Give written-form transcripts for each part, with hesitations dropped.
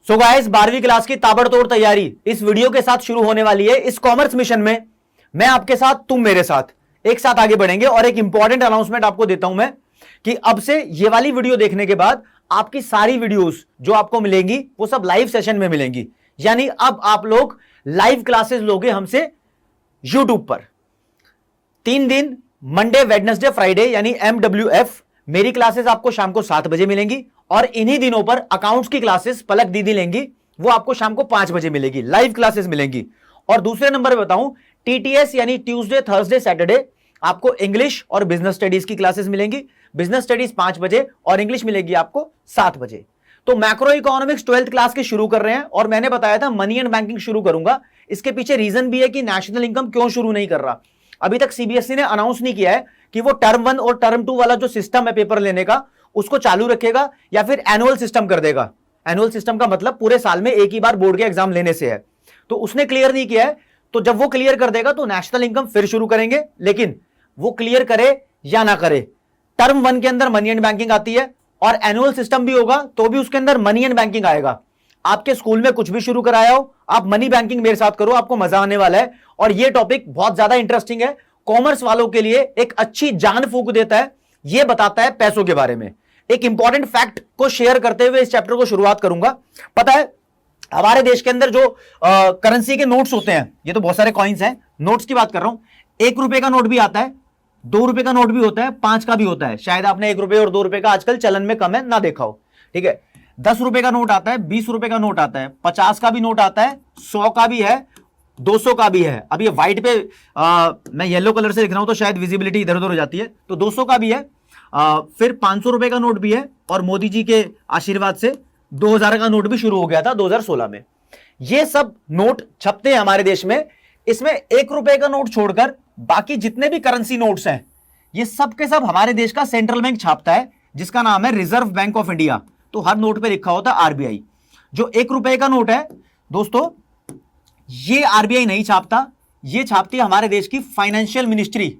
So guys 12वीं class की ताबड़तोड़ तैयारी इस वीडियो के साथ शुरू होने वाली है। इस कॉमर्स मिशन में मैं आपके साथ, तुम मेरे साथ एक साथ आगे बढ़ेंगे। और एक इंपॉर्टेंट अनाउंसमेंट आपको देता हूं मैं कि अब से ये वाली वीडियो देखने के बाद आपकी सारी वीडियोस जो आपको मिलेंगी वो सब लाइव सेशन में मिलेंगी। यानी अब आप लोग लाइव क्लासेस लोगे हमसे यूट्यूब पर 3 दिन, मंडे, वेडनेसडे, फ्राइडे, यानी MWF। मेरी क्लासेस आपको शाम को 7 बजे मिलेंगी और इन्हीं दिनों पर अकाउंट्स की क्लासेस पलक दीदी लेंगी, वो आपको शाम को 5 बजे मिलेगी, लाइव क्लासेस मिलेंगी। और दूसरे नंबर पे बताऊं, TTS यानी ट्यूसडे, थर्सडे, सैटरडे आपको इंग्लिश और बिजनेस स्टडीज की क्लासेस मिलेंगी। बिजनेस स्टडीज 5 बजे और इंग्लिश मिलेगी आपको 7 बजे। तो मैक्रो इकोनॉमिक्स 12th क्लास की शुरू कर रहे हैं और मैंने बताया था मनी एंड बैंकिंग शुरू करूंगा। इसके पीछे रीजन भी है कि नेशनल इनकम क्यों शुरू नहीं कर रहा। अभी तक CBSE ने अनाउंस नहीं किया है कि वो टर्म 1 और टर्म 2 वाला जो सिस्टम है पेपर लेने का उसको चालू रखेगा या फिर एनुअल सिस्टम कर देगा। एनुअल सिस्टम का मतलब पूरे साल में एक ही बार बोर्ड के एग्जाम लेने से है, तो उसने क्लियर नहीं किया है। तो जब वो क्लियर कर देगा तो नेशनल इनकम फिर शुरू करेंगे, लेकिन वो क्लियर करे या ना करे, टर्म 1 के अंदर मनी एंड बैंकिंग आती है और एनुअल सिस्टम भी होगा तो भी उसके अंदर मनी एंड बैंकिंग आएगा। आपके स्कूल में कुछ भी शुरू कराया हो, आप मनी बैंकिंग मेरे साथ करो, आपको मजा आने वाला है। और ये टॉपिक बहुत ज्यादा इंटरेस्टिंग है, कॉमर्स वालों के लिए एक अच्छी जान फूंक देता है। ये बताता है पैसों के बारे में। एक इंपॉर्टेंट फैक्ट को शेयर करते हुए इस चैप्टर को शुरुआत करूंगा। पता है हमारे देश के अंदर जो करेंसी के नोट्स होते हैं, ये तो बहुत सारे कॉइन्स हैं, नोट्स की बात कर रहा हूं। 1 रुपए का नोट भी आता है, 2 रुपए का नोट भी होता है, 5 का भी होता है। शायद आपने 1 रुपए और 2 रुपए का आजकल चलन में कम है ना देखा हो, ठीक है। 10 रुपए का नोट आता है, 20 रुपए का नोट आता है, 50 का भी नोट आता है, 100 का भी है, 200 का भी है। अब ये व्हाइट पे मैं येलो कलर से लिख रहा हूं तो शायद विजिबिलिटी इधर उधर हो जाती है, तो 200 का भी है, फिर 500 रुपए का नोट भी है और मोदी जी के आशीर्वाद से 2000 का नोट भी शुरू हो गया था 2016 में। ये सब नोट छपते हैं हमारे देश में। इसमें 1 रुपए का नोट छोड़कर बाकी जितने भी करेंसी नोट्स हैं ये सब के सब हमारे देश का सेंट्रल बैंक छापता है, जिसका नाम है रिजर्व बैंक ऑफ इंडिया। तो हर नोट पे लिखा होता है RBI। जो 1 रुपए का नोट है दोस्तों, ये RBI नहीं छापता, ये छापती है हमारे देश की फाइनेंशियल मिनिस्ट्री।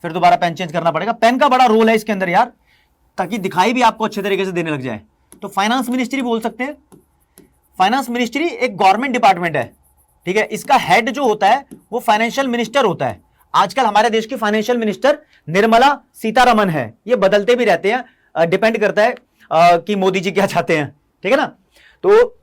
फिर दोबारा पेन चेंज करना पड़ेगा, पेन का बड़ा रोल है इसके अंदर यार, ताकि दिखाई भी आपको अच्छे तरीके से देने लग जाए। तो फाइनेंस मिनिस्ट्री बोल सकते हैं। फाइनेंस मिनिस्ट्री एक गवर्नमेंट डिपार्टमेंट है, ठीक है। इसका हेड जो होता है वो फाइनेंशियल मिनिस्टर होता है। आजकल हमारे देश की फाइनेंशियल मिनिस्टर निर्मला सीतारमन है। ये बदलते भी रहते हैं, डिपेंड करता है कि मोदी जी क्या चाहते हैं, ठीक है ना। तो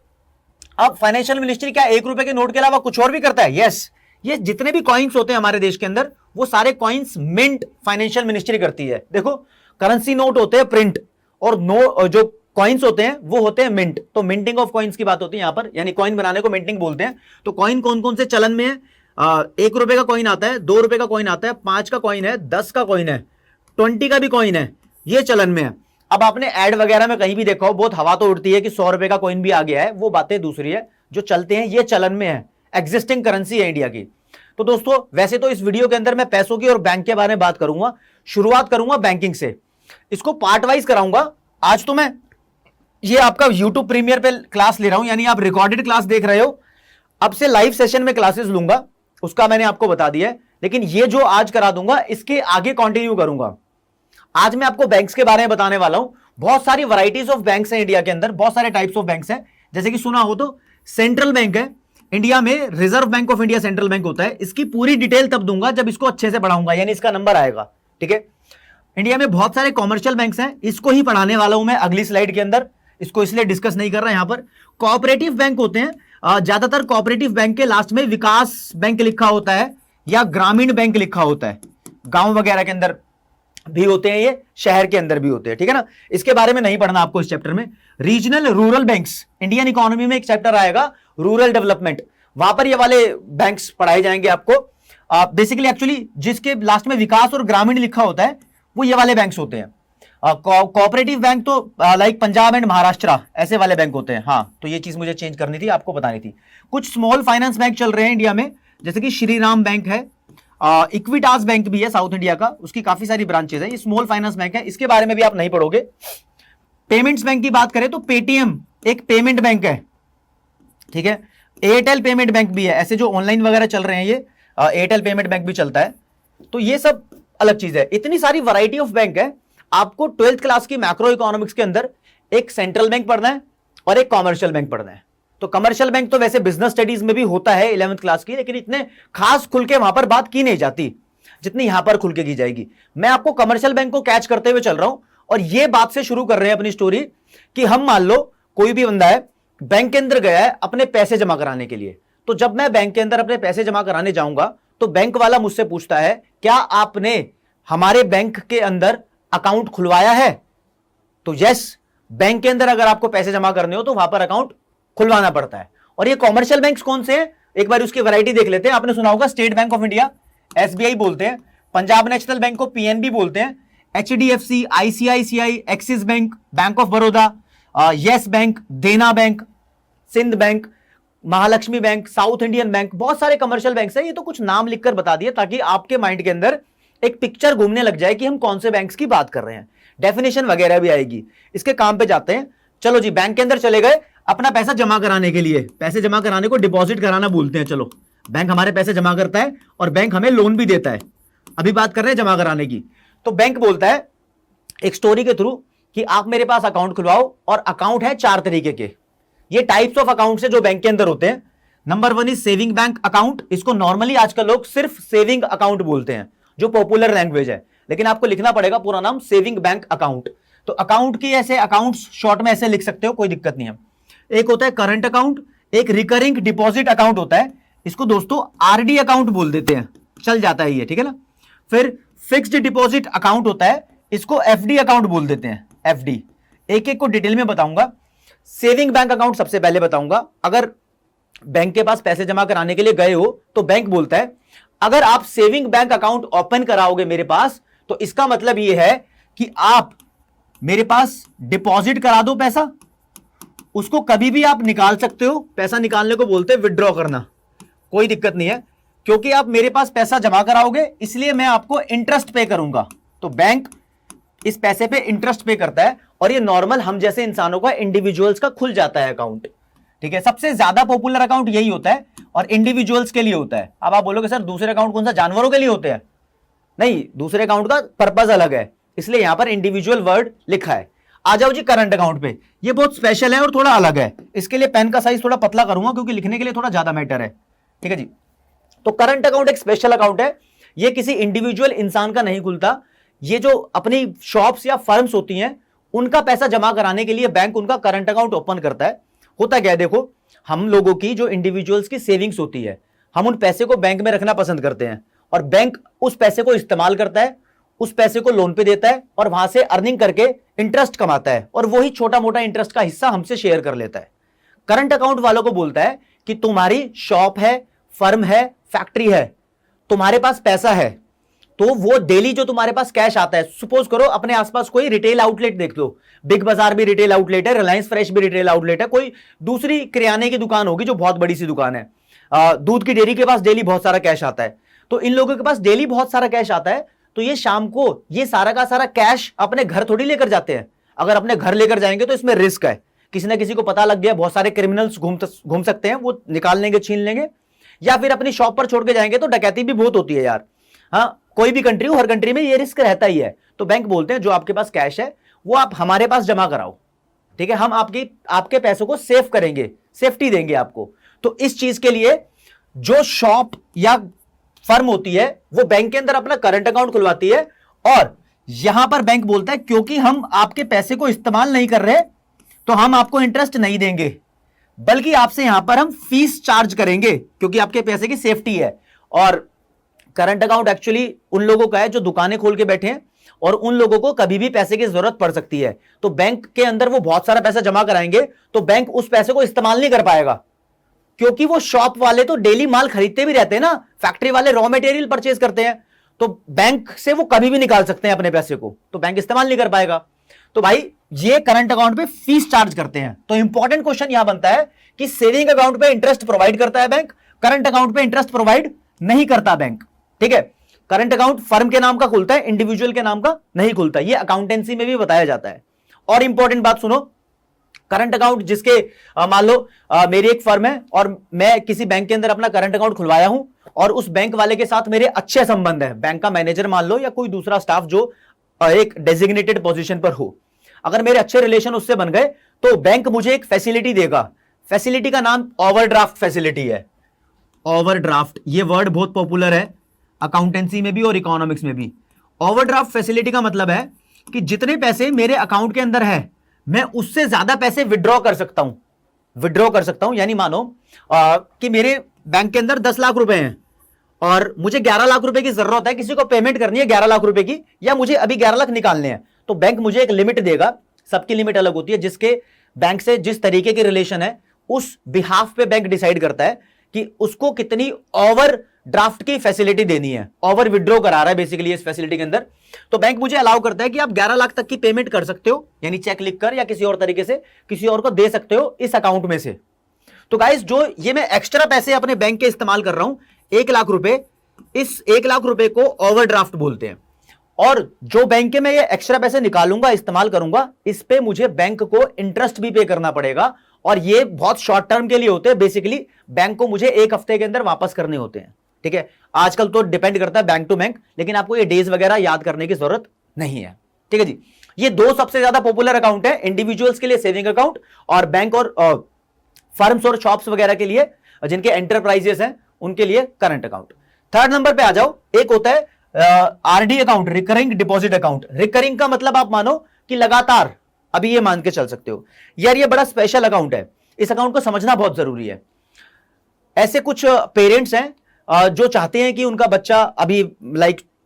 अब फाइनेंशियल मिनिस्ट्री क्या 1 रुपए के नोट के अलावा कुछ और भी करता है? यस, ये जितने भी कॉइन्स होते हैं हमारे देश के अंदर वो सारे कॉइन्स मिंट फाइनेंशियल मिनिस्ट्री करती है। देखो करेंसी नोट होते हैं प्रिंट और जो कॉइन्स होते हैं वो होते हैं मिंट। तो मिंटिंग ऑफ कॉइन्स की बात होती है यहां पर, यानी कॉइन बनाने को मिंटिंग बोलते हैं। तो कॉइन कौन कौन से चलन में है? 1 रुपए का कॉइन आता है, 2 रुपए का कॉइन आता है, 5 का कॉइन है, 10 का कॉइन है, 20 का भी कॉइन है, ये चलन में है। अब आपने एड वगैरह में कहीं भी देखा हो, बहुत हवा तो उड़ती है कि 100 रुपए का कॉइन भी आ गया है, वो बातें दूसरी है। जो चलते हैं ये चलन में है, एग्जिस्टिंग करेंसी है इंडिया की। तो दोस्तों वैसे तो इस वीडियो के अंदर मैं पैसों की और बैंक के बारे में बात करूंगा। शुरुआत करूंगा बैंकिंग से, इसको पार्ट वाइज कराऊंगा। आज तो मैं ये आपका YouTube प्रीमियर पे क्लास ले रहा हूं, यानी आप रिकॉर्डेड क्लास देख रहे हो। अब से लाइव सेशन में क्लासेस लूंगा, उसका मैंने आपको बता दिया है। लेकिन ये जो आज करा दूंगा इसके आगे कंटिन्यू करूंगा। आज मैं आपको बैंक्स के बारे में बताने वाला हूं। बहुत सारी वैरायटीज ऑफ बैंक्स हैं इंडिया के अंदर, बहुत सारे टाइप्स ऑफ बैंक्स हैं। जैसे कि सुना हो तो सेंट्रल बैंक है इंडिया में, reserve bank of India central bank होता है। इसकी पूरी डिटेल तब दूंगा जब इसको अच्छे से पढ़ाऊंगा, यानी इसका नंबर आएगा, ठीक है। इंडिया में बहुत सारे कॉमर्शियल बैंक्स हैं, इसको ही पढ़ाने वाला हूं मैं अगली स्लाइड के अंदर। इसको इसलिए डिस्कस नहीं कर रहा यहां पर। कोऑपरेटिव बैंक होते हैं, ज्यादातर कोऑपरेटिव बैंक के लास्ट में विकास बैंक लिखा होता है या ग्रामीण बैंक लिखा होता है। गांव वगैरह के अंदर भी होते हैं, ये शहर के अंदर भी होते हैं, ठीक है ना। इसके बारे में नहीं पढ़ना आपको इस चैप्टर में। Regional rural banks, Indian economy में एक चैप्टर आएगा रूरल डेवलपमेंट, वहां पर ये वाले बैंक्स पढ़ाए जाएंगे आपको। बेसिकली एक्चुअली जिसके लास्ट में विकास और ग्रामीण लिखा होता है वो ये वाले बैंक्स होते हैं। कोऑपरेटिव बैंक तो लाइक पंजाब एंड महाराष्ट्र ऐसे वाले बैंक होते हैं। हाँ, तो ये चीज मुझे चेंज करनी थी, आपको बतानी थी। कुछ स्मॉल फाइनेंस बैंक चल रहे हैं इंडिया में, जैसे कि श्रीराम बैंक है, इक्विटास बैंक भी है साउथ इंडिया का, उसकी काफी सारी ब्रांचेस है। ये स्मॉल फाइनेंस बैंक है, इसके बारे में भी आप नहीं पढ़ोगे। पेमेंट्स बैंक की बात करें तो पेटीएम एक पेमेंट बैंक है, ठीक है। एयरटेल पेमेंट बैंक भी है, ऐसे जो ऑनलाइन वगैरह चल रहे हैं ये एयरटेल पेमेंट बैंक भी चलता है। तो ये सब अलग चीज है। इतनी सारी वैरायटी ऑफ बैंक है। आपको 12th क्लास की मैक्रो इकोनॉमिक्स के अंदर एक सेंट्रल बैंक पढ़ना है और एक कॉमर्शियल बैंक पढ़ना है। तो कमर्शियल बैंक तो वैसे बिजनेस स्टडीज में भी होता है 11वीं क्लास की, लेकिन इतने खास खुल के वहां पर बात की नहीं जाती जितनी यहां पर खुल के की जाएगी। मैं आपको कमर्शियल बैंक को कैच करते हुए चल रहा हूं और यह बात से शुरू कर रहे हैं अपनी स्टोरी कि हम मान लो कोई भी बंदा है बैंक के अंदर गया है अपने पैसे जमा कराने के लिए। तो जब मैं बैंक के अंदर अपने पैसे जमा कराने जाऊंगा तो बैंक वाला मुझसे पूछता है क्या आपने हमारे बैंक के अंदर अकाउंट खुलवाया है? तो यस, बैंक के अंदर अगर आपको पैसे जमा करने हो तो वहां पर अकाउंट खुलवाना पड़ता है। और ये कॉमर्शियल बैंक्स कौन से हैं, एक बार उसकी वैरायटी देख लेते हैं। आपने सुना होगा State Bank of India, SBI बोलते हैं, पंजाब नेशनल बैंक को पीएनबी बोलते हैं, HDFC, ICICI, Axis Bank, Bank of Baroda, Yes Bank, Dena Bank, Sindh Bank, Mahalakshmi Bank, South Indian Bank, बहुत सारे कमर्शियल बैंक्स हैं। ये तो कुछ नाम लिखकर बता दिए ताकि आपके माइंड के अंदर एक पिक्चर घूमने लग जाए कि हम कौन से बैंक्स की बात कर रहे हैं। डेफिनेशन वगैरह भी आएगी। इसके काम पे जाते हैं। चलो जी, बैंक के अंदर चले गए अपना पैसा जमा कराने के लिए। पैसे जमा कराने को डिपॉजिट कराना बोलते हैं। चलो, बैंक हमारे पैसे जमा करता है और बैंक हमें लोन भी देता है। अभी बात कर रहे हैं जमा कराने की। तो बैंक बोलता है एक स्टोरी के थ्रू कि आप मेरे पास अकाउंट खुलवाओ, और अकाउंट है 4 तरीके के। ये टाइप्स ऑफ अकाउंट है जो बैंक के अंदर होते हैं। Number 1 is saving bank account. इसको नॉर्मली आजकल लोग सिर्फ सेविंग अकाउंट बोलते हैं, जो पॉपुलर लैंग्वेज है, लेकिन आपको लिखना पड़ेगा पूरा नाम सेविंग बैंक अकाउंट। तो अकाउंट की ऐसे अकाउंट्स शॉर्ट में ऐसे लिख सकते हो, कोई दिक्कत नहीं है। एक होता है करंट अकाउंट, एक रिकरिंग डिपॉजिट अकाउंट होता है, इसको दोस्तों आरडी अकाउंट बोल देते हैं, चल जाता है ये, ठीक है ना। फिर फिक्स्ड डिपॉजिट अकाउंट होता है, इसको एफडी अकाउंट बोल देते हैं, एफडी। एक एक को डिटेल में बताऊंगा। सेविंग बैंक अकाउंट सबसे पहले बताऊंगा। अगर बैंक के पास पैसे जमा कराने के लिए गए हो तो बैंक बोलता है अगर आप सेविंग बैंक अकाउंट ओपन कराओगे मेरे पास, तो इसका मतलब यह है कि आप मेरे पास डिपॉजिट करा दो पैसा, उसको कभी भी आप निकाल सकते हो। पैसा निकालने को बोलते हैं विड्रॉ करना, कोई दिक्कत नहीं है, क्योंकि आप मेरे पास पैसा जमा कराओगे इसलिए मैं आपको इंटरेस्ट पे करूंगा। तो बैंक इस पैसे पे इंटरेस्ट पे करता है, और ये नॉर्मल हम जैसे इंसानों का, इंडिविजुअल्स का खुल जाता है अकाउंट, ठीक है। सबसे ज्यादा पॉपुलर अकाउंट यही होता है और इंडिविजुअल्स के लिए होता है। अब आप बोलोगे सर दूसरे अकाउंट कौन सा, जानवरों के लिए होते हैं? नहीं, दूसरे अकाउंट का पर्पज अलग है, इसलिए यहां पर इंडिविजुअल वर्ड लिखा है। आ जाओ जी करंट अकाउंट पे। ये बहुत स्पेशल है और थोड़ा अलग है, इसके लिए पेन का साइज थोड़ा पतला करूंगा क्योंकि लिखने के लिए थोड़ा ज्यादा मैटर है, ठीक है जी। तो करंट अकाउंट एक स्पेशल अकाउंट है, ये किसी इंडिविजुअल इंसान का नहीं खुलता। ये जो अपनी शॉप्स या फर्म्स होती हैं उनका पैसा जमा कराने के लिए बैंक उनका करंट अकाउंट ओपन करता है। होता क्या है, देखो हम लोगों की जो इंडिविजुअल्स की सेविंग्स होती है, हम उन पैसे को बैंक में रखना पसंद करते हैं, और बैंक उस पैसे को इस्तेमाल करता है, उस पैसे को लोन पे देता है और वहां से अर्निंग करके इंटरेस्ट कमाता है, और वही छोटा मोटा इंटरेस्ट का हिस्सा हमसे शेयर कर लेता है। करंट अकाउंट वालों को बोलता है कि तुम्हारी शॉप है, फर्म है, फैक्ट्री है, तुम्हारे पास पैसा है, तो वो डेली जो तुम्हारे पास कैश आता है, सपोज करो अपने आसपास कोई रिटेल आउटलेट देख लो, बिग बाजार भी रिटेल आउटलेट है, रिलायंस फ्रेश भी रिटेल आउटलेट है, कोई दूसरी किराने की दुकान होगी जो बहुत बड़ी सी दुकान है, दूध की डेयरी के पास डेली बहुत सारा कैश आता है। तो इन लोगों के पास डेली बहुत सारा कैश आता है, तो ये शाम को ये सारा का सारा कैश अपने घर थोड़ी लेकर जाते हैं। अगर अपने घर लेकर जाएंगे तो इसमें रिस्क है, किसी ना किसी को पता लग गया, बहुत सारे क्रिमिनल्स घूम सकते हैं, वो निकाल लेंगे, छीन लेंगे, या फिर अपनी शॉप पर छोड़ के जाएंगे तो डकैती भी बहुत होती है यार। हाँ, कोई भी कंट्री हो, हर कंट्री में ये रिस्क रहता ही है। तो बैंक बोलते हैं जो आपके पास कैश है वो आप हमारे पास जमा कराओ, ठीक है, हम आपके पैसों को सेव करेंगे, सेफ्टी देंगे आपको। तो इस चीज के लिए जो शॉप या फर्म होती है वो बैंक के अंदर अपना करंट अकाउंट खुलवाती है, और यहां पर बैंक बोलता है क्योंकि हम आपके पैसे को इस्तेमाल नहीं कर रहे तो हम आपको इंटरेस्ट नहीं देंगे, बल्कि आपसे यहां पर हम फीस चार्ज करेंगे क्योंकि आपके पैसे की सेफ्टी है। और करंट अकाउंट एक्चुअली उन लोगों का है जो दुकानें खोल के बैठे हैं और उन लोगों को कभी भी पैसे की जरूरत पड़ सकती है, तो बैंक के अंदर वो बहुत सारा पैसा जमा कराएंगे तो बैंक उस पैसे को इस्तेमाल नहीं कर पाएगा, क्योंकि वो शॉप वाले तो डेली माल खरीदते भी रहते हैं ना, फैक्ट्री वाले रॉ मटेरियल परचेज करते हैं, तो बैंक से वो कभी भी निकाल सकते हैं अपने पैसे को, तो बैंक इस्तेमाल नहीं कर पाएगा। तो भाई ये करंट अकाउंट पे फीस चार्ज करते हैं। तो इंपॉर्टेंट क्वेश्चन यहां बनता है कि सेविंग अकाउंट पे इंटरेस्ट प्रोवाइड करता है बैंक, करंट अकाउंट पे इंटरेस्ट प्रोवाइड नहीं करता बैंक, ठीक है। करंट अकाउंट फर्म के नाम का खुलता है, इंडिविजुअल के नाम का नहीं खुलता, ये अकाउंटेंसी में भी बताया जाता है। और इंपॉर्टेंट बात सुनो, करंट अकाउंट जिसके मान लो मेरी एक फर्म है और मैं किसी बैंक के अंदर अपना करंट अकाउंट खुलवाया हूं और उस बैंक वाले के साथ मेरे अच्छे संबंध है, बैंक का मैनेजर मान लो या कोई दूसरा स्टाफ जो एक डेजिग्नेटेड पोजीशन पर हो, अगर मेरे अच्छे रिलेशन उससे बन गए तो बैंक मुझे एक फैसिलिटी देगा। फैसिलिटी का नाम ओवरड्राफ्ट फैसिलिटी है। ओवरड्राफ्ट, ये वर्ड बहुत पॉपुलर है अकाउंटेंसी में भी और इकोनॉमिक्स में भी। ओवरड्राफ्ट फैसिलिटी का मतलब है कि जितने पैसे मेरे अकाउंट के अंदर है, मैं उससे ज्यादा पैसे विड्रॉ कर सकता हूं। विड्रॉ कर सकता हूं यानी मानो कि मेरे बैंक के अंदर 10 लाख रुपए हैं और मुझे 11 लाख रुपए की जरूरत है, किसी को पेमेंट करनी है 11 लाख रुपए की, या मुझे अभी 11 लाख निकालने हैं, तो बैंक मुझे एक लिमिट देगा। सबकी लिमिट अलग होती है, जिसके बैंक से जिस तरीके की रिलेशन है उस बिहाफ पे बैंक डिसाइड करता है कि उसको कितनी ओवर ड्राफ्ट की फैसिलिटी देनी है। ओवर विड्रॉ करा रहा है बेसिकली इस फैसिलिटी के अंदर, तो बैंक मुझे अलाउ करता है कि आप 11 लाख तक की पेमेंट कर सकते हो, यानी चेक लिखकर या किसी और तरीके से किसी और को दे सकते हो इस अकाउंट में से। तो गाइस, जो ये मैं एक्स्ट्रा पैसे अपने बैंक के इस्तेमाल कर रहा हूं 1 लाख रुपए, इस 1 लाख रुपए को ओवरड्राफ्ट बोलते हैं। और जो बैंक के मैं ये एक्स्ट्रा पैसे निकालूंगा, इस्तेमाल करूंगा, इस पे मुझे बैंक को इंटरेस्ट भी पे करना पड़ेगा, और ये बहुत शॉर्ट टर्म के लिए होते हैं। बेसिकली बैंक को मुझे 1 हफ्ते के अंदर वापस करने होते हैं। ठीक है, आजकल तो डिपेंड करता है बैंक टू बैंक, लेकिन आपको ये डेज वगैरह याद करने की जरूरत नहीं है। ठीक है जी, ये 2 सबसे ज्यादा पॉपुलर अकाउंट है, इंडिविजुअल्स के लिए सेविंग अकाउंट और बैंक और फर्म्स और शॉप्स वगैरह के लिए, जिनके एंटरप्राइजेस हैं उनके लिए करंट अकाउंट। थर्ड नंबर पे आ जाओ, एक होता है RD account, recurring deposit account. Recurring का मतलब आप मानो कि लगातार, अभी ये मान के चल सकते हो यार ये बड़ा स्पेशल अकाउंट है, इस अकाउंट को समझना बहुत जरूरी है। ऐसे कुछ पेरेंट्स हैं जो चाहते हैं कि उनका बच्चा अभी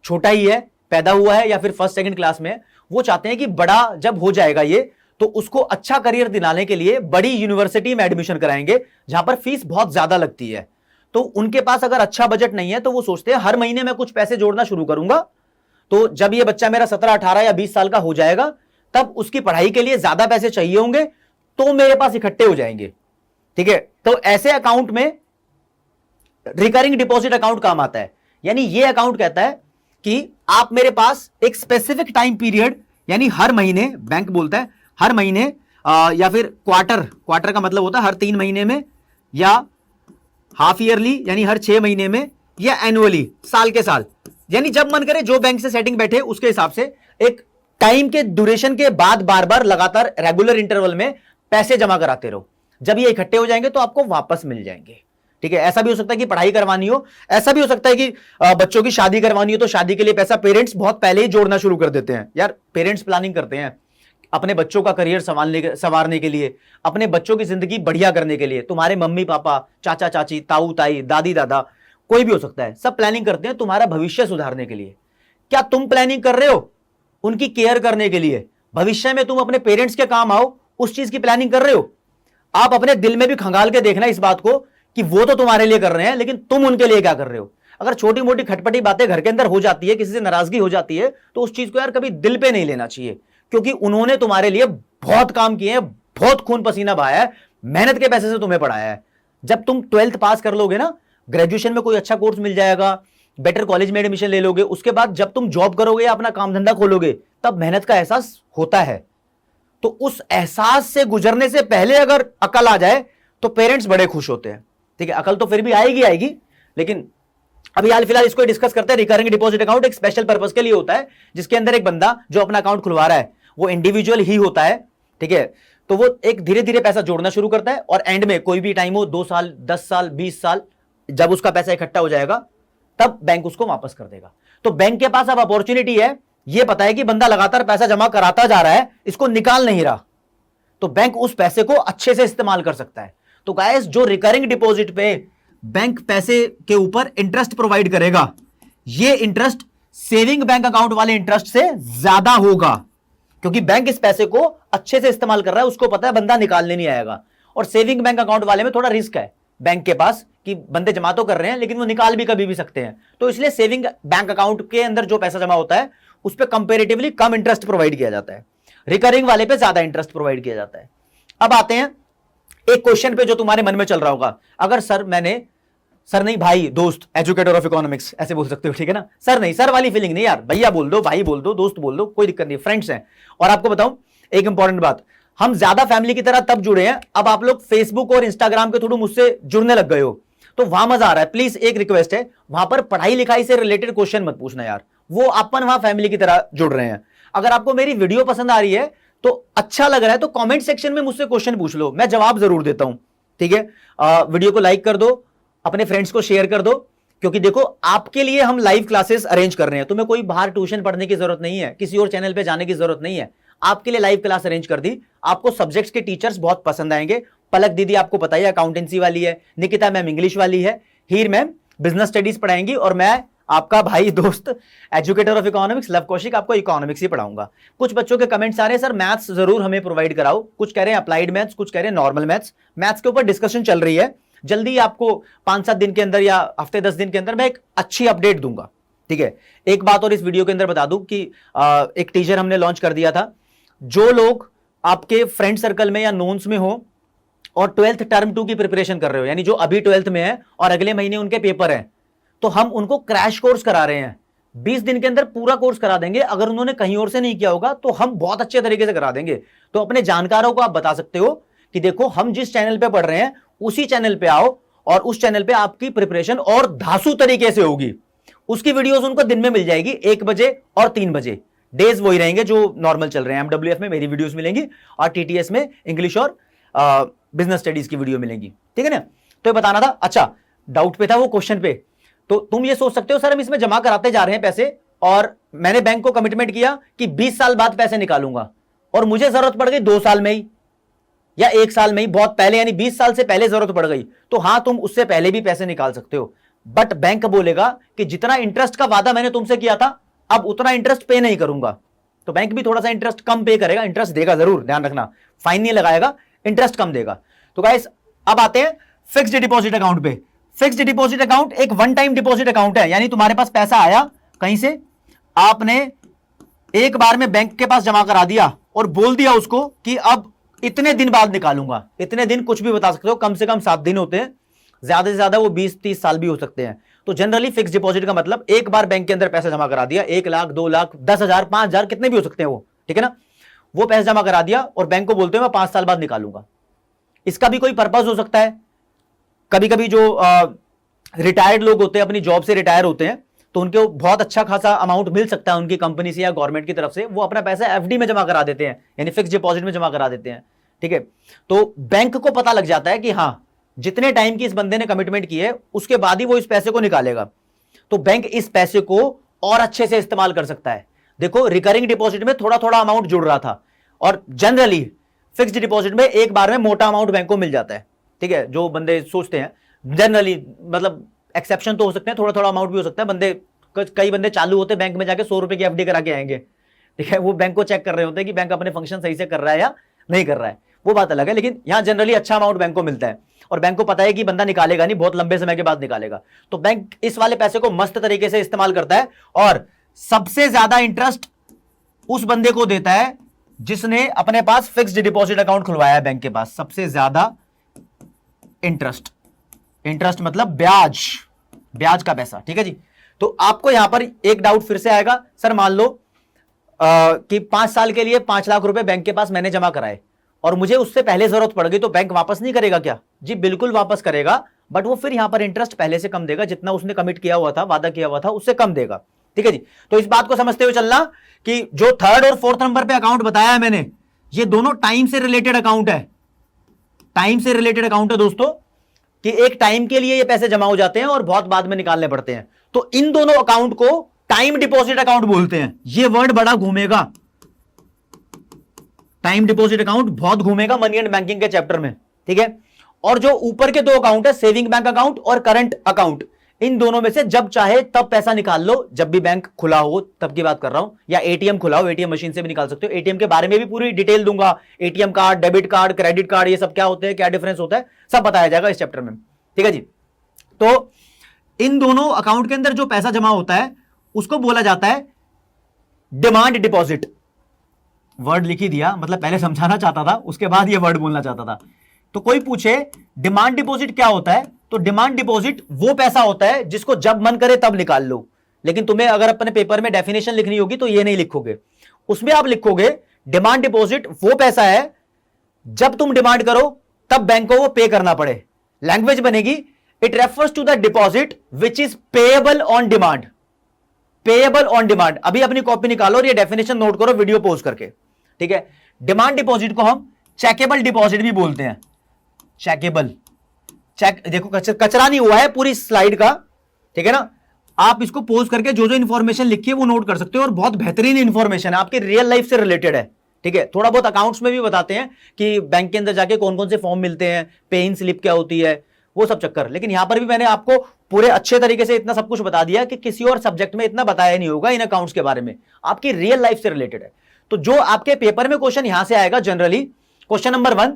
छोटा ही है, पैदा हुआ है या फिर फर्स्ट सेकंड क्लास में है, वो चाहते हैं कि बड़ा जब हो जाएगा ये तो उसको अच्छा करियर दिलाने के लिए बड़ी यूनिवर्सिटी में एडमिशन कराएंगे जहां पर फीस बहुत ज्यादा लगती है। तो उनके पास अगर अच्छा बजट नहीं है तो वो सोचते हैं हर महीने मैं कुछ पैसे जोड़ना शुरू करूंगा, तो जब ये बच्चा मेरा 17, 18 या 20 साल का हो जाएगा तब उसकी पढ़ाई के लिए ज्यादा पैसे चाहिए होंगे तो मेरे पास इकट्ठे हो जाएंगे। ठीक है, तो ऐसे अकाउंट में रिकरिंग डिपॉजिट अकाउंट काम आता है। यानी ये अकाउंट कहता है कि आप मेरे पास एक स्पेसिफिक टाइम पीरियड, यानी हर महीने, बैंक बोलता है हर महीने या फिर क्वार्टर का मतलब होता है हर 3 महीने में, या हाफ ईयरली यानी हर 6 महीने में, या एनुअली साल के साल, यानी जब मन करे जो बैंक से सेटिंग बैठे उसके हिसाब से एक टाइम के ड्यूरेशन के बाद बार बार लगातार रेगुलर इंटरवल में पैसे जमा कराते रहो। जब ये इकट्ठे हो जाएंगे तो आपको वापस मिल जाएंगे। ठीक है, ऐसा भी हो सकता है कि पढ़ाई करवानी हो, ऐसा भी हो सकता है कि बच्चों की शादी करवानी हो, तो शादी के लिए पैसा पेरेंट्स बहुत पहले ही जोड़ना शुरू कर देते हैं। यार पेरेंट्स प्लानिंग करते हैं अपने बच्चों का करियर संवारने के लिए, अपने बच्चों की जिंदगी बढ़िया करने के लिए। तुम्हारे मम्मी पापा, चाचा चाची, ताऊ ताई, दादी दादा, कोई भी हो सकता है, सब प्लानिंग करते हैं तुम्हारा भविष्य सुधारने के लिए। क्या तुम प्लानिंग कर रहे हो उनकी केयर करने के लिए? भविष्य में तुम अपने पेरेंट्स के काम आओ, उस चीज की प्लानिंग कर रहे हो? आप अपने दिल में भी खंगाल के देखना इस बात को कि वो तो तुम्हारे लिए कर रहे हैं, लेकिन तुम उनके लिए क्या कर रहे हो? अगर छोटी मोटी खटपटी बातें घर के अंदर हो जाती है, किसी से नाराजगी हो जाती है, तो उस चीज को यार कभी दिल पे नहीं लेना चाहिए, क्योंकि उन्होंने तुम्हारे लिए बहुत काम किए हैं, बहुत खून पसीना बहाया है, मेहनत के पैसे से तुम्हें पढ़ाया है। जब तुम 12th पास कर लोगे ना, ग्रेजुएशन में कोई अच्छा कोर्स मिल जाएगा, बेटर कॉलेज में एडमिशन ले लोगे, उसके बाद जब तुम जॉब करोगे या अपना काम धंधा खोलोगे, तब मेहनत का एहसास होता है। तो उस एहसास से गुजरने से पहले अगर अकल आ जाए तो पेरेंट्स बड़े खुश होते हैं। ठीक है, अकल तो फिर भी आएगी, लेकिन अभी हाल फिलहाल इसको डिस्कस करते हैं। रिकरिंग डिपॉजिट अकाउंट एक स्पेशल पर्पस के लिए होता है, जिसके अंदर एक बंदा जो अपना अकाउंट खुलवा रहा है वो इंडिविजुअल ही होता है। ठीक है, तो वो एक धीरे धीरे पैसा जोड़ना शुरू करता है और एंड में कोई भी टाइम हो, 2 साल, 10 साल, 20 साल, जब उसका पैसा इकट्ठा हो जाएगा तब बैंक उसको वापस कर देगा। तो बैंक के पास अब अपॉर्चुनिटी है, ये पता है कि बंदा लगातार पैसा जमा कराता जा रहा है, इसको निकाल नहीं रहा, तो बैंक उस पैसे को अच्छे से इस्तेमाल कर सकता है। तो गाइस, जो रिकरिंग डिपॉजिट पे बैंक पैसे के ऊपर इंटरेस्ट प्रोवाइड करेगा, ये इंटरेस्ट सेविंग बैंक अकाउंट वाले इंटरेस्ट से ज्यादा होगा, क्योंकि बैंक इस पैसे को अच्छे से इस्तेमाल कर रहा है, उसको पता है बंदा निकालने नहीं आएगा। और सेविंग बैंक अकाउंट वाले में थोड़ा रिस्क है बैंक के पास कि बंदे जमा तो कर रहे हैं लेकिन वो निकाल भी कभी भी सकते हैं, तो इसलिए सेविंग बैंक अकाउंट के अंदर जो पैसा जमा होता है उस पर कंपेरेटिवली कम इंटरेस्ट प्रोवाइड किया जाता है, रिकरिंग वाले पे ज्यादा इंटरेस्ट प्रोवाइड किया जाता है। अब आते हैं एक क्वेश्चन पे जो तुम्हारे मन में चल रहा होगा, अगर सर नहीं भाई, दोस्त, एजुकेटर ऑफ इकोनॉमिक्स ऐसे बोल सकते हो, ठीक है ना, सर नहीं, सर वाली फीलिंग नहीं यार, भैया बोल दो, भाई बोल दो, दोस्त बोल दो, कोई दिक्कत नहीं, फ्रेंड्स हैं। और आपको बताऊं एक इंपॉर्टेंट बात, हम ज्यादा फैमिली की तरह तब जुड़े हैं, अब आप लोग फेसबुक और इंस्टाग्राम के थ्रू मुझसे जुड़ने लग गए हो, तो वहां मजा आ रहा है। प्लीज एक रिक्वेस्ट है, वहां पर पढ़ाई लिखाई से रिलेटेड क्वेश्चन मत पूछना यार, वो अपन वहां फैमिली की तरह जुड़ रहे हैं। अगर आपको मेरी वीडियो पसंद आ रही है तो अच्छा लग रहा है तो कमेंट सेक्शन में मुझसे क्वेश्चन पूछ लो, मैं जवाब जरूर देता हूं, ठीक है। वीडियो को लाइक कर दो, अपने फ्रेंड्स को शेयर कर दो, क्योंकि देखो आपके लिए हम लाइव क्लासेस अरेंज कर रहे हैं। तुम्हें कोई बाहर ट्यूशन पढ़ने की जरूरत नहीं है, किसी और चैनल पे जाने की जरूरत नहीं है, आपके लिए लाइव क्लास अरेंज कर दी। आपको सब्जेक्ट्स के टीचर्स बहुत पसंद आएंगे। पलक दीदी आपको पता है अकाउंटेंसी वाली है, निकिता मैम इंग्लिश वाली है, हीर मैम बिजनेस स्टडीज पढ़ाएंगी, और मैं आपका भाई दोस्त educator of economics love Kaushik आपको इकोनॉमिक्स ही पढ़ाऊंगा। कुछ बच्चों के कमेंट्स आ रहे हैं सर मैथ्स जरूर हमें प्रोवाइड कराओ, कुछ कह रहे हैं अप्लाइड मैथ्स, कुछ कह रहे हैं नॉर्मल मैथ्स। मैथ्स के ऊपर डिस्कशन चल रही है, जल्दी आपको 5-7 दिन के अंदर या हफ्ते 10 दिन के अंदर मैं एक अच्छी अपडेट दूंगा, ठीक है। एक बात और इस वीडियो के अंदर बता दूं कि एक टीजर हमने लॉन्च कर दिया था। जो लोग आपके फ्रेंड सर्कल में या नोन्स में हो और 12th टर्म 2 की प्रिपरेशन कर रहे हो, यानी जो अभी 12th में है और अगले महीने उनके पेपर हैं, तो हम उनको क्रैश कोर्स करा रहे हैं। 20 दिन के अंदर पूरा कोर्स करा देंगे। अगर उन्होंने कहीं और से नहीं किया होगा तो हम बहुत अच्छे तरीके से करा देंगे। तो अपने जानकारों को आप बता सकते हो कि देखो हम जिस चैनल पे पढ़ रहे हैं उसी चैनल पे आओ, और उस चैनल पे आपकी प्रिपरेशन और धांसू तरीके से होगी। उसकी वीडियोस उनको दिन में मिल जाएगी 1 बजे और 3 बजे। डेज वही रहेंगे जो नॉर्मल चल रहे हैं। MWF में मेरी वीडियोस मिलेंगी और TTS में इंग्लिश और बिजनेस स्टडीज की वीडियो मिलेंगी, ठीक है ना। तो ये बताना था। अच्छा, डाउट पे था वो क्वेश्चन पे। तो तुम ये सोच सकते हो सर हम इसमें जमा कराते जा रहे हैं पैसे, और मैंने बैंक को कमिटमेंट किया कि 20 साल बाद पैसे निकालूंगा, और मुझे जरूरत पड़ गई 2 साल में ही या 1 साल में ही, बहुत पहले, यानी 20 साल से पहले जरूरत पड़ गई, तो हां तुम उससे पहले भी पैसे निकाल सकते हो। बट बैंक बोलेगा कि जितना इंटरेस्ट का वादा मैंने तुमसे किया था अब उतना इंटरेस्ट पे नहीं करूंगा। तो बैंक भी थोड़ा सा इंटरेस्ट कम पे करेगा, इंटरेस्ट देगा जरूर, ध्यान रखना, फाइन नहीं लगाएगा, इंटरेस्ट कम देगा। तो गाइस अब आते हैं फिक्स्ड डिपॉजिट अकाउंट पे। फिक्स्ड डिपॉजिट अकाउंट एक वन टाइम डिपॉजिट अकाउंट है, यानी तुम्हारे पास पैसा आया कहीं से, आपने एक बार में बैंक के पास जमा करा दिया और बोल दिया उसको कि अब इतने दिन बाद निकालूंगा। इतने दिन कुछ भी बता सकते हो, कम से कम 7 दिन होते हैं, ज्यादा से ज्यादा वो 20-30 साल भी हो सकते हैं। तो जनरली फिक्स डिपॉजिट का मतलब एक बार बैंक के अंदर पैसा जमा करा दिया, 1 लाख, 2 लाख, 10,000, 5,000, कितने भी हो सकते हैं वो, ठीक है ना। वो पैसा जमा करा दिया और बैंक को बोलते हैं मैं 5 साल बाद निकालूंगा। इसका भी कोई पर्पज हो सकता है। कभी कभी जो रिटायर्ड लोग होते हैं, अपनी जॉब से रिटायर होते हैं, तो उनको बहुत अच्छा खासा अमाउंट मिल सकता है उनकी कंपनी से या गवर्नमेंट की तरफ से, वो अपना पैसा FD में जमा करा देते हैं, यानी फिक्स डिपॉजिट में जमा करा देते हैं, ठीक है। तो बैंक को पता लग जाता है कि हाँ जितने टाइम की इस बंदे ने कमिटमेंट की है उसके बाद ही वो इस पैसे को निकालेगा। तो बैंक इस पैसे को और अच्छे से इस्तेमाल कर सकता है। देखो रिकरिंग डिपॉजिट में थोड़ा थोड़ा अमाउंट जुड़ रहा था, और जनरली फिक्स्ड डिपॉजिट में एक बार में मोटा अमाउंट बैंक को मिल जाता है, ठीक है। जो बंदे सोचते हैं जनरली, मतलब एक्सेप्शन तो हो सकते हैं, थोड़ा थोड़ा अमाउंट भी हो सकता है। बंदे, कई बंदे चालू होते हैं बैंक में जाके 100 रुपए की FD करा के आएंगे, ठीक है। वो बैंक को चेक कर रहे होते हैं कि बैंक अपने फंक्शन सही से कर रहा है या नहीं कर रहा है, वो बात अलग है। लेकिन यहां जनरली अच्छा अमाउंट बैंक को मिलता है, और बैंक को पता है कि बंदा निकालेगा नहीं, बहुत लंबे समय के बाद निकालेगा। तो बैंक इस वाले पैसे को मस्त तरीके से इस्तेमाल करता है, और सबसे ज्यादा इंटरेस्ट उस बंदे को देता है जिसने अपने पास फिक्स्ड डिपॉजिट अकाउंट खुलवाया है बैंक के पास। सबसे ज्यादा इंटरेस्ट, इंटरेस्ट मतलब ब्याज, ब्याज का पैसा, ठीक है जी। तो आपको यहां पर एक डाउट फिर से आएगा, सर मान लो कि 5 साल के लिए 5 लाख रुपए बैंक के पास मैंने जमा कराए और मुझे उससे पहले जरूरत पड़ गई, तो बैंक वापस नहीं करेगा क्या? जी बिल्कुल वापस करेगा, बट वो फिर यहां पर इंटरेस्ट पहले से कम देगा, जितना उसने कमिट किया हुआ था, वादा किया हुआ था, उससे कम देगा, ठीक है जी। तो इस बात को समझते हुए चलना कि जो 3rd और 4th नंबर पे अकाउंट बताया है मैंने, ये दोनों टाइम से रिलेटेड अकाउंट है, टाइम से रिलेटेड अकाउंट है दोस्तों, कि एक टाइम के लिए ये पैसे जमा हो जाते हैं और बहुत बाद में निकालने पड़ते हैं। तो इन दोनों अकाउंट को टाइम डिपॉजिट अकाउंट बोलते हैं। ये वर्ड बड़ा घूमेगा, टाइम डिपॉजिट अकाउंट बहुत घूमेगा मनी एंड बैंकिंग के चैप्टर में, ठीक है। और जो ऊपर के 2 अकाउंट है, सेविंग बैंक अकाउंट और करंट अकाउंट, इन दोनों में से जब चाहे तब पैसा निकाल लो, जब भी बैंक खुला हो तब की बात कर रहा हूं, या ATM खुला हो, ATM मशीन से भी निकाल सकते हो। ATM के बारे में भी पूरी डिटेल दूंगा, ATM card, debit card, credit card, ये सब क्या होते हैं, क्या डिफरेंस होता है, सब बताया जाएगा इस चैप्टर में, ठीक है जी। तो इन दोनों अकाउंट के अंदर जो पैसा जमा होता है उसको बोला जाता है डिमांड डिपॉजिट। वर्ड लिख ही दिया, मतलब पहले समझाना चाहता था, उसके बाद ये वर्ड बोलना चाहता था। तो कोई पूछे डिमांड डिपॉजिट क्या होता है, तो डिमांड डिपॉजिट वो पैसा होता है जिसको जब मन करे तब निकाल लो। लेकिन तुम्हें अगर अपने पेपर में डेफिनेशन लिखनी होगी तो ये नहीं लिखोगे, उसमें आप लिखोगे डिमांड डिपॉजिट वो पैसा है जब तुम डिमांड करो तब बैंक को वो पे करना पड़े। लैंग्वेज बनेगी it refers to the deposit which is payable on demand, payable on demand. अभी अपनी कॉपी निकालो और ये डेफिनेशन नोट करो वीडियो पॉज करके, ठीक है। डिमांड डिपॉजिट को हम चेकेबल डिपॉजिट भी बोलते हैं। चेकेबल, चेक देखो कचरा नहीं हुआ है पूरी स्लाइड का, ठीक है ना। आप इसको पोज करके जो जो इंफॉर्मेशन लिखी है वो नोट कर सकते हो, और बहुत बेहतरीन इंफॉर्मेशन है, आपके रियल लाइफ से रिलेटेड है, ठीक है। थोड़ा बहुत अकाउंट्स में भी बताते हैं कि बैंक के अंदर जाके कौन कौन से फॉर्म मिलते हैं, पे इन स्लिप क्या होती है, वो सब चक्कर। लेकिन यहां पर भी मैंने आपको पूरे अच्छे तरीके से इतना सब कुछ बता दिया कि किसी और सब्जेक्ट में इतना बताया नहीं होगा इन अकाउंट्स के बारे में, आपकी रियल लाइफ से रिलेटेड है। तो जो आपके पेपर में क्वेश्चन यहां से आएगा जनरली, क्वेश्चन नंबर 1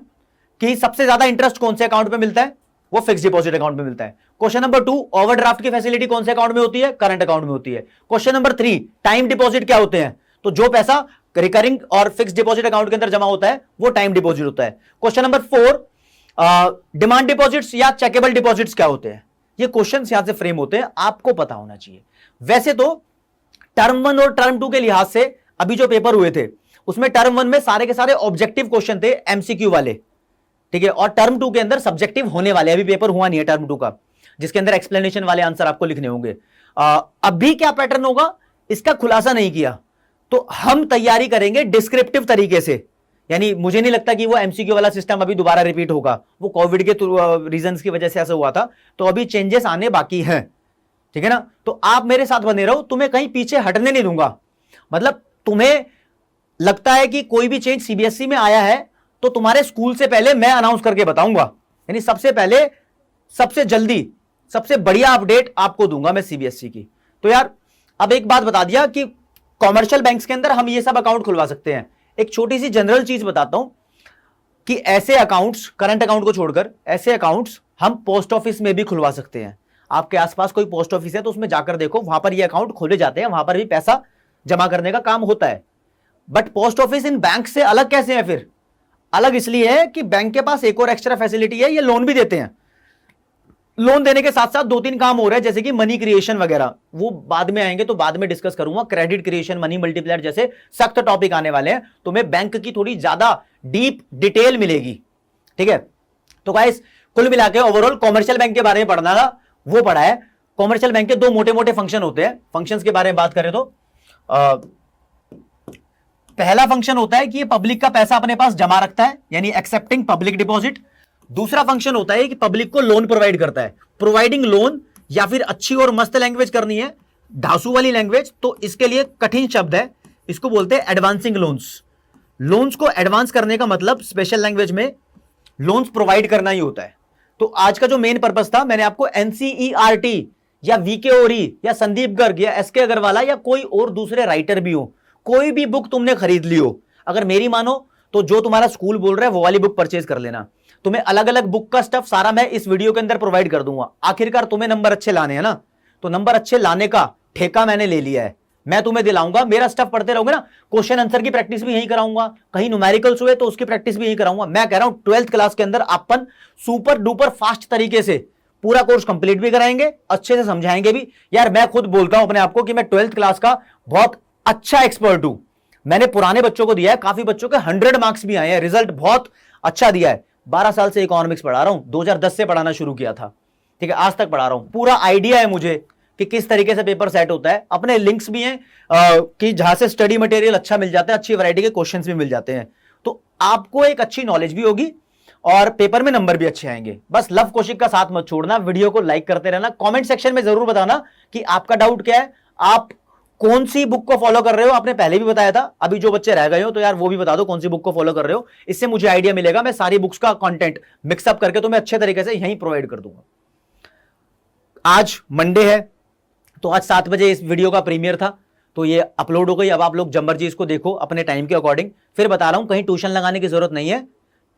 कि सबसे ज्यादा इंटरेस्ट कौन से अकाउंट पे मिलता है, वो फिक्स डिपॉजिट अकाउंट में मिलता है। क्वेश्चन नंबर 2 ओवरड्राफ्ट की फैसिलिटी कौन से अकाउंट में होती है, करंट अकाउंट में होती है। क्वेश्चन नंबर 3 टाइम डिपॉजिट क्या होते हैं, तो जो पैसा रिकरिंग और फिक्स डिपॉजिट अकाउंट के अंदर जमा होता है वो टाइम डिपॉजिट होता है। क्वेश्चन नंबर 4 डिमांड डिपॉजिट्स या चेकेबल डिपॉजिट्स क्या होते हैं। ये क्वेश्चन यहां से फ्रेम होते हैं, आपको पता होना चाहिए। वैसे तो टर्म 1 और टर्म 2 के लिहाज से अभी जो पेपर हुए थे उसमें टर्म 1 में सारे के सारे ऑब्जेक्टिव क्वेश्चन थे, एमसीक्यू वाले, ठीक है, और टर्म 2 के अंदर सब्जेक्टिव होने वाले, अभी पेपर हुआ नहीं है टर्म 2 का, जिसके अंदर एक्सप्लेनेशन वाले आंसर आपको लिखने होंगे। अभी क्या पैटर्न होगा इसका खुलासा नहीं किया, तो हम तैयारी करेंगे डिस्क्रिप्टिव तरीके से, यानी मुझे नहीं लगता कि वो एमसीक्यू वाला सिस्टम अभी दोबारा रिपीट होगा, वो कोविड के रीजंस की वजह से ऐसा हुआ था, तो अभी चेंजेस आने बाकी हैं, ठीक है ना। तो आप मेरे साथ बने रहो, तुम्हें कहीं पीछे हटने नहीं दूंगा। मतलब तुम्हें लगता है कि कोई भी चेंज सीबीएसई में आया है तो तुम्हारे स्कूल से पहले मैं अनाउंस करके बताऊंगा, यानी सबसे पहले सबसे जल्दी सबसे बढ़िया अपडेट आपको दूंगा मैं सीबीएसई की। तो यार अब एक बात बता दिया कि कॉमर्शियल बैंक्स के अंदर हम ये सब अकाउंट खुलवा सकते हैं। एक छोटी सी जनरल चीज बताता हूं कि ऐसे अकाउंट्स, करंट अकाउंट को छोड़कर ऐसे अकाउंट्स हम पोस्ट ऑफिस में भी खुलवा सकते हैं। आपके आसपास कोई पोस्ट ऑफिस है तो उसमें जाकर देखो, वहां पर ये अकाउंट खोले जाते हैं, वहां पर भी पैसा जमा करने का काम होता है। But post office in bank से अलग कैसे है फिर? अलग इसलिए है कि बैंक के पास एक और एक्स्ट्रा फैसिलिटी है, ये लोन भी देते हैं। लोन देने के साथ साथ 2-3 काम हो रहे हैं, जैसे कि मनी क्रिएशन वगैरह, वो बाद में आएंगे तो बाद में डिस्कस करूंगा। क्रेडिट क्रिएशन, मनी मल्टीप्लायर जैसे सख्त टॉपिक आने वाले हैं, तुम्हें बैंक की थोड़ी ज्यादा डीप डिटेल मिलेगी, ठीक है। तो गाइस कुल मिला के ओवरऑल कॉमर्शियल बैंक के बारे में पढ़ना था, वो पढ़ा है। कॉमर्शियल बैंक के 2 मोटे मोटे फंक्शन होते हैं। फंक्शंस के बारे में बात करें तो पहला फंक्शन होता है कि ये पब्लिक का पैसा अपने पास जमा रखता है, यानी एक्सेप्टिंग पब्लिक डिपॉजिट। दूसरा फंक्शन होता है कि पब्लिक को लोन प्रोवाइड करता है, प्रोवाइडिंग लोन, या फिर अच्छी और मस्त लैंग्वेज करनी है, धांसू वाली लैंग्वेज, तो इसके लिए कठिन शब्द है, इसको बोलते हैं एडवांसिंग लोन्स। लोन्स को एडवांस करने का मतलब स्पेशल लैंग्वेज में लोन्स प्रोवाइड करना ही होता है। तो आज का जो मेन पर्पस था, मैंने आपको एनसीईआरटी या वीके ओरी या संदीप गर्ग या एसके अग्रवाला या कोई और दूसरे राइटर भी हो, कोई भी बुक तुमने खरीद ली हो, अगर मेरी मानो तो जो तुम्हारा स्कूल बोल रहा है वो वाली बुक परचेज कर लेना। तुम्हें अलग अलग बुक का स्टफ सारा मैं इस वीडियो के अंदर प्रोवाइड कर दूंगा। आखिरकार तुम्हें नंबर अच्छे लाने हैं ना, तो नंबर अच्छे लाने का ठेका मैंने ले लिया है, मैं तुम्हें दिलाऊंगा। मेरा स्टफ पढ़ते रहोगे ना, क्वेश्चन आंसर की प्रैक्टिस भी यहीं कराऊंगा, कहीं न्यूमेरिकल्स हुए तो उसकी प्रैक्टिस भी यहीं कराऊंगा। मैं कह रहा हूं 12th क्लास के अंदर अपन सुपर डुपर फास्ट तरीके से पूरा कोर्स कंप्लीट भी कराएंगे, अच्छे से समझाएंगे भी। यार मैं खुद बोलता हूं अपने आपको कि मैं 12th क्लास का बहुत अच्छा एक्सपर्ट हूं। मैंने पुराने बच्चों को दिया है, काफी बच्चों के 100 मार्क्स भी आए हैं, रिजल्ट बहुत अच्छा दिया है। 12 साल से इकोनॉमिक्स पढ़ा रहा हूं, 2010 से पढ़ाना शुरू किया था, ठीक है, आज तक पढ़ा रहा हूं। पूरा आइडिया है मुझे कि किस तरीके से पेपर सेट होता है। अपने लिंक्स भी हैं कि जहां से स्टडी मटेरियल अच्छा मिल जाता है, अच्छी वैरायटी के क्वेश्चंस भी मिल जाते हैं, तो आपको एक अच्छी नॉलेज भी होगी और पेपर में नंबर भी अच्छे आएंगे। बस लव कौशिक का साथ मत छोड़ना, वीडियो को लाइक करते रहना, कमेंट सेक्शन में जरूर बताना कि आपका डाउट क्या है, आप कौन सी बुक को फॉलो कर रहे हो। आपने पहले भी बताया था, अभी जो बच्चे रह गए हो तो यार वो भी बता दो कौन सी बुक को फॉलो कर रहे हो, इससे मुझे आइडिया मिलेगा। मैं सारी बुक्स का कंटेंट मिक्सअप करके तो मैं अच्छे तरीके से यहीं प्रोवाइड कर दूंगा। आज मंडे है तो आज 7 बजे इस वीडियो का प्रीमियर था, तो ये अपलोड हो गई। अब आप लोग जब मर्जी इसको देखो अपने टाइम के अकॉर्डिंग। फिर बता रहा हूं, कहीं ट्यूशन लगाने की जरूरत नहीं है।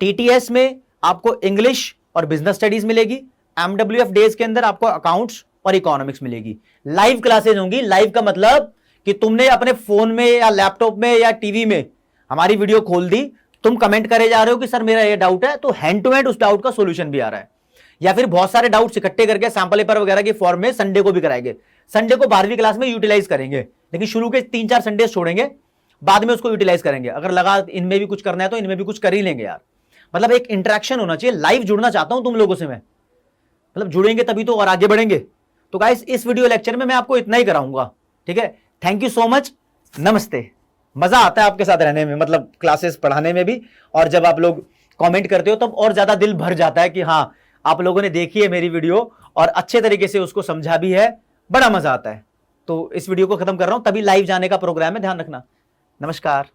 टीटीएस में आपको इंग्लिश और बिजनेस स्टडीज मिलेगी, एमडब्ल्यूएफ डेज के अंदर आपको अकाउंट्स और इकोनॉमिक्स मिलेगी। लाइव क्लासेज होंगी। लाइव का मतलब कि तुमने अपने फोन में या लैपटॉप में या टीवी में हमारी वीडियो खोल दी, तुम कमेंट करे जा रहे हो कि सर मेरा ये डाउट है, तो हैंड टू हैंड उस डाउट का सोल्यूशन भी आ रहा है। या फिर बहुत सारे डाउट्स इकट्ठे करके सैंपल पेपर वगैरह की फॉर्म में संडे को भी कराएंगे। संडे को 12वीं क्लास में यूटिलाइज करेंगे, लेकिन शुरू के 3-4 संडे छोड़ेंगे, बाद में उसको यूटिलाइज करेंगे। अगर लगा इनमें भी कुछ करना है तो इनमें भी कुछ कर ही लेंगे यार। मतलब एक इंटरेक्शन होना चाहिए। लाइव जुड़ना चाहता हूं तुम लोगों से मैं, मतलब जुड़ेंगे तभी तो और आगे बढ़ेंगे। तो गाइस इस वीडियो लेक्चर में मैं आपको इतना ही कराऊंगा, ठीक है। थैंक यू सो मच, नमस्ते। मजा आता है आपके साथ रहने में, मतलब क्लासेस पढ़ाने में भी, और जब आप लोग कमेंट करते हो तब और ज्यादा दिल भर जाता है कि हाँ आप लोगों ने देखी है मेरी वीडियो और अच्छे तरीके से उसको समझा भी है, बड़ा मजा आता है। तो इस वीडियो को खत्म कर रहा हूं, तभी लाइव जाने का प्रोग्राम है, ध्यान रखना। नमस्कार।